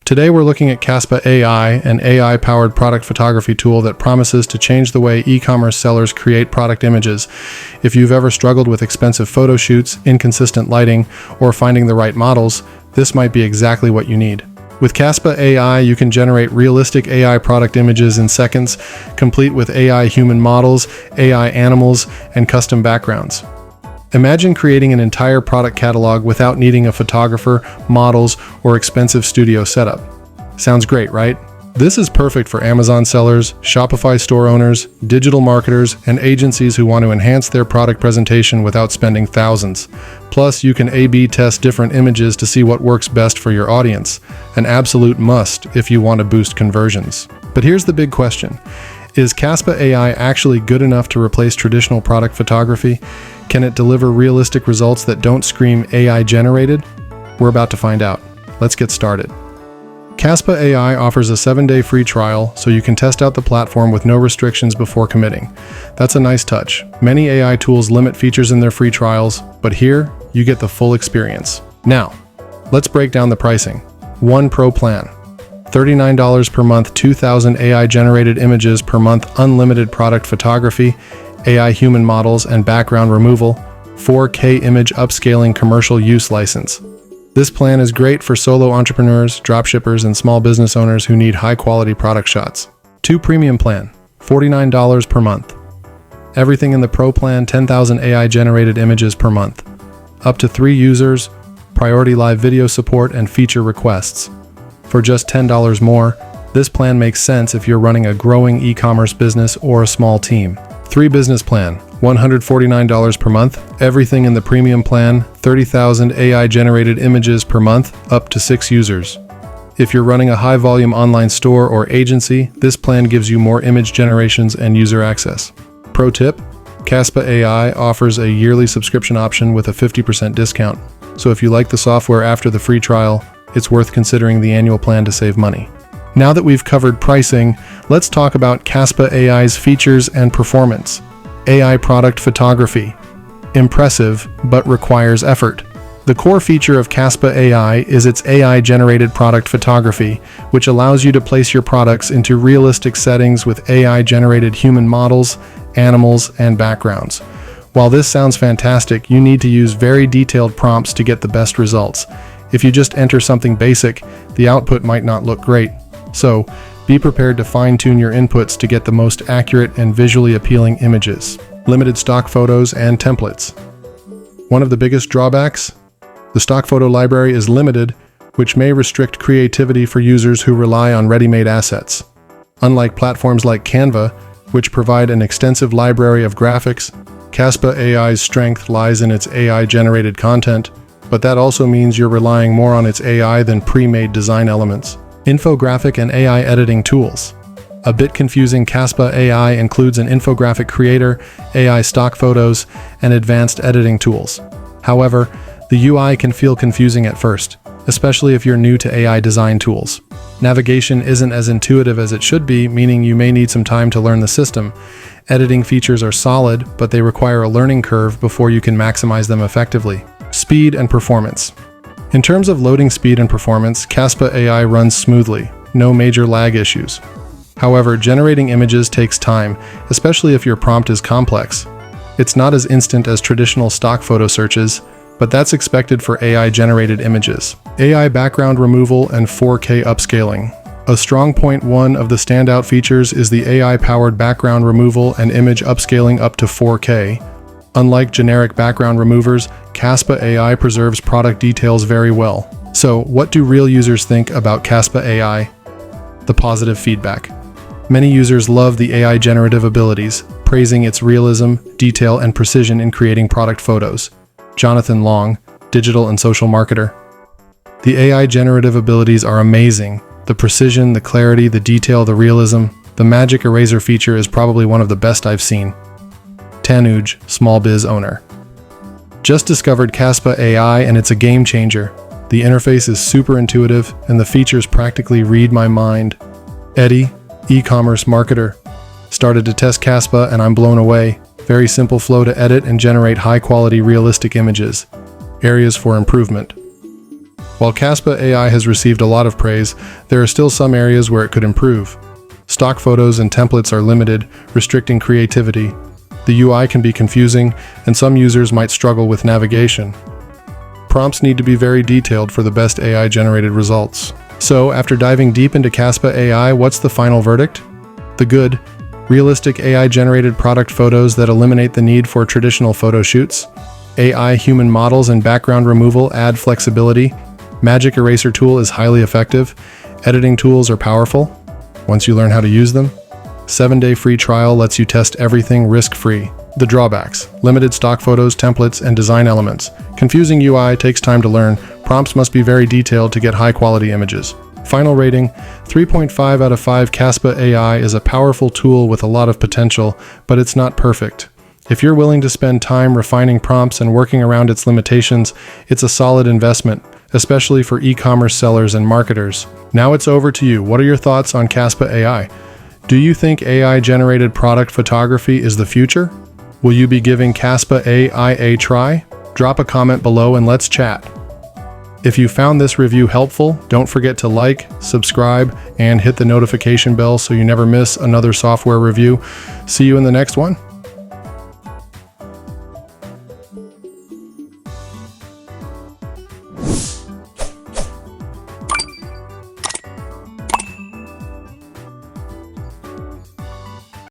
Today we're looking at Caspa AI, an AI-powered product photography tool that promises to change the way e-commerce sellers create product images. If you've ever struggled with expensive photo shoots, inconsistent lighting, or finding the right models, this might be exactly what you need. With Caspa AI, you can generate realistic AI product images in seconds, complete with AI human models, AI animals, and custom backgrounds. Imagine creating an entire product catalog without needing a photographer, models, or expensive studio setup. Sounds great, right? This is perfect for Amazon sellers, Shopify store owners, digital marketers, and agencies who want to enhance their product presentation without spending thousands. Plus, you can A/B test different images to see what works best for your audience. An absolute must if you want to boost conversions. But here's the big question. Is Caspa AI actually good enough to replace traditional product photography? Can it deliver realistic results that don't scream AI generated? We're about to find out. Let's get started. Caspa AI offers a 7-day free trial, so you can test out the platform with no restrictions before committing. That's a nice touch. Many AI tools limit features in their free trials, but here, you get the full experience. Now, let's break down the pricing. 1 Pro plan. $39 per month, 2,000 AI-generated images per month, unlimited product photography, AI human models and background removal, 4K image upscaling commercial use license. This plan is great for solo entrepreneurs, dropshippers, and small business owners who need high-quality product shots. 2 Premium plan, $49 per month. Everything in the Pro plan, 10,000 AI-generated images per month. Up to 3 users, priority live video support, and feature requests. For just $10 more, this plan makes sense if you're running a growing e-commerce business or a small team. 3 Business plan, $149 per month. Everything in the Premium plan, 30,000 AI-generated images per month, up to 6 users. If you're running a high-volume online store or agency, this plan gives you more image generations and user access. Pro tip, Caspa AI offers a yearly subscription option with a 50% discount. So if you like the software after the free trial, it's worth considering the annual plan to save money. Now that we've covered pricing, let's talk about Caspa AI's features and performance. AI product photography. Impressive, but requires effort. The core feature of Caspa AI is its AI-generated product photography, which allows you to place your products into realistic settings with AI-generated human models, animals, and backgrounds. While this sounds fantastic, you need to use very detailed prompts to get the best results. If you just enter something basic, the output might not look great. So, be prepared to fine-tune your inputs to get the most accurate and visually appealing images. Limited stock photos and templates. One of the biggest drawbacks? The stock photo library is limited, which may restrict creativity for users who rely on ready-made assets. Unlike platforms like Canva, which provide an extensive library of graphics, Caspa AI's strength lies in its AI-generated content, but that also means you're relying more on its AI than pre-made design elements. Infographic and AI editing tools. A bit confusing, Caspa AI includes an infographic creator, AI stock photos, and advanced editing tools. However, the UI can feel confusing at first, especially if you're new to AI design tools. Navigation isn't as intuitive as it should be, meaning you may need some time to learn the system. Editing features are solid, but they require a learning curve before you can maximize them effectively. Speed and performance. In terms of loading speed and performance, Caspa AI runs smoothly, no major lag issues. However, generating images takes time, especially if your prompt is complex. It's not as instant as traditional stock photo searches, but that's expected for AI-generated images. AI background removal and 4K upscaling. A strong point. One of the standout features is the AI-powered background removal and image upscaling up to 4K. Unlike generic background removers, Caspa AI preserves product details very well. So, what do real users think about Caspa AI? The positive feedback. Many users love the AI generative abilities, praising its realism, detail, and precision in creating product photos. Jonathan Long, digital and social marketer. The AI generative abilities are amazing. The precision, the clarity, the detail, the realism. The magic eraser feature is probably one of the best I've seen. Tanuj, small biz owner. Just discovered Caspa AI and it's a game changer. The interface is super intuitive and the features practically read my mind. Eddie, e-commerce marketer. Started to test Caspa and I'm blown away. Very simple flow to edit and generate high-quality realistic images. Areas for improvement. While Caspa AI has received a lot of praise, there are still some areas where it could improve. Stock photos and templates are limited, restricting creativity. The UI can be confusing, and some users might struggle with navigation. Prompts need to be very detailed for the best AI-generated results. So, after diving deep into Caspa AI, what's the final verdict? The good, realistic AI-generated product photos that eliminate the need for traditional photo shoots. AI human models and background removal add flexibility. Magic Eraser tool is highly effective. Editing tools are powerful once you learn how to use them. 7-day free trial lets you test everything risk-free. The drawbacks: limited stock photos, templates, and design elements. Confusing UI takes time to learn. Prompts must be very detailed to get high-quality images. Final rating: 3.5 out of 5. Caspa AI is a powerful tool with a lot of potential, but it's not perfect. If you're willing to spend time refining prompts and working around its limitations, it's a solid investment, especially for e-commerce sellers and marketers. Now it's over to you. What are your thoughts on Caspa AI? Do you think AI-generated product photography is the future? Will you be giving Caspa AI a try? Drop a comment below and let's chat. If you found this review helpful, don't forget to like, subscribe, and hit the notification bell so you never miss another software review. See you in the next one.